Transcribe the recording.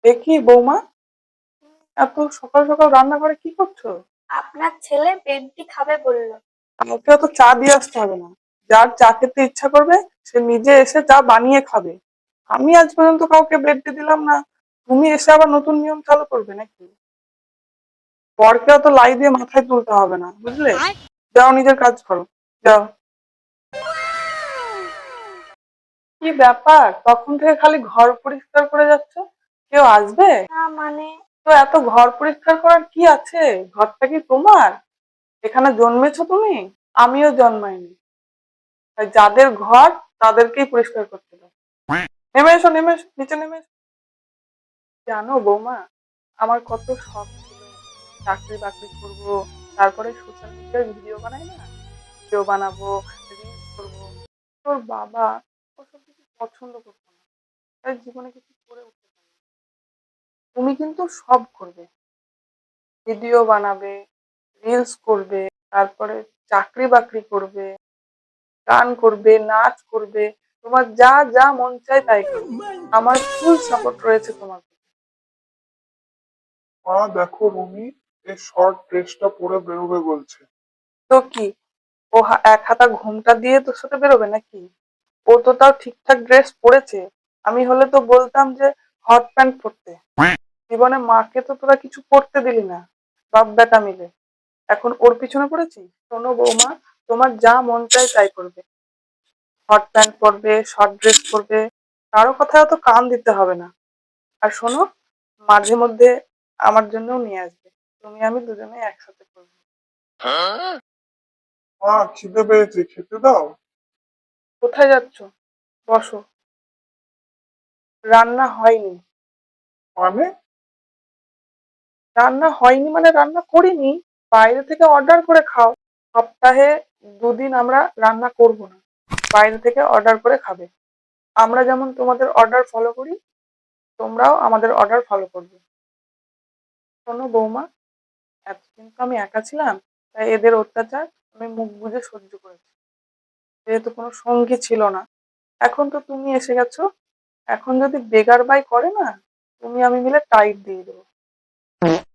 কি বৌমা, এত সকাল সকাল রান্না করে কি করছো? আপনার ছেলে বেডটি খাবে বললো। আমাকে অত চা দিয়ে আসতে হবে না। যার চা খেতে ইচ্ছা করবে সে নিজে এসে চা বানিয়ে খাবে। আমি আজ পর্যন্ত কাউকে বেডটি দিলাম না, তুমি এসে আবার নতুন নিয়ম চালু করবে নাকি? পরকে অত লাই দিয়ে মাথায় তুলতে হবে না, বুঝলে? যাও নিজের কাজ করো, যাও। কি ব্যাপার, তখন থেকে খালি ঘর পরিষ্কার করে যাচ্ছ? কেউ আসবে? না মানে, তো এত ঘর পরিষ্কার করার কি আছে? ঘরটা কি তোমার? এখানে জন্মেছো তুমি? আমিও জন্মাইনি। তাই যাদের ঘর তাদেরকেই পরিষ্কার করতে দাও। নেমে এসো, নেমে এসো, নিচে নেমে এসো। জানো বৌমা, আমার কত শখ ছিল চাকরি বাকরি করবো, তারপরে সোশ্যাল মিডিয়ায় ভিডিও বানাই না, ভিডিও বানাবো, রিলস করবো। তোর বাবা ওসব কিছু পছন্দ করতো না, তাই জীবনে কিছু করে উঠতে পারে। তুমি কিন্তু সব করবে, ভিডিও বানাবে, রিলস করবে, তারপরে চাকরি বাকরি করবে, গান করবে, নাচ করবে, তোমার যা যা মন চায় তাই করবে। আমার ফুল সাপোর্ট রয়েছে তোমার প্রতি। মা দেখো রুমি, এই শর্ট ড্রেসটা পরে বেরোবে বলছে। তো কি, ও এক হাতা ঘুমটা দিয়ে তোর সাথে বেরোবে নাকি? ও তো তাও ঠিকঠাক ড্রেস পরেছে। আমি হলে তো বলতাম যে হট প্যান্ট পরতে। জীবনে মাকে তো তোরা কিছু পরতে দিলি না, বাপ বেটা মিলে। এখন ওর পিছনে পড়েছি? শোনো বৌমা, তোমার যা মন চায় তাই করবে। হট প্যান্ট পরবে, শর্ট ড্রেস পরবে, কারো কথায় অত কান দিতে হবে না। আর শোনো, মাঝে মধ্যে আমার জন্যও নিয়ে আসবে, তুমি আমি দুজনে একসাথে করবো। মা খিদে পেয়েছে, খেতে দাও। কোথায় যাচ্ছ? বসো। রান্না হয়নি। মানে? রান্না হয়নি মানে রান্না করিনি, বাইরে থেকে অর্ডার করে খাও। সপ্তাহে 2 দিন আমরা রান্না করব না, বাইরে থেকে অর্ডার করে খাবে। আমরা যেমন তোমাদের অর্ডার ফলো করি, তোমরাও আমাদের অর্ডার ফলো করবে। শোনো বৌমা, এতদিন তো আমি একা ছিলাম, তাই এদের অত্যাচার আমি মুখ বুজে সহ্য করেছি, যেহেতু কোনো সঙ্গী ছিল না। এখন তো তুমি এসে গেছো, এখন যদি বেগার বাই করে না, তুমি আমি মিলে টাইট দিয়ে দেবো।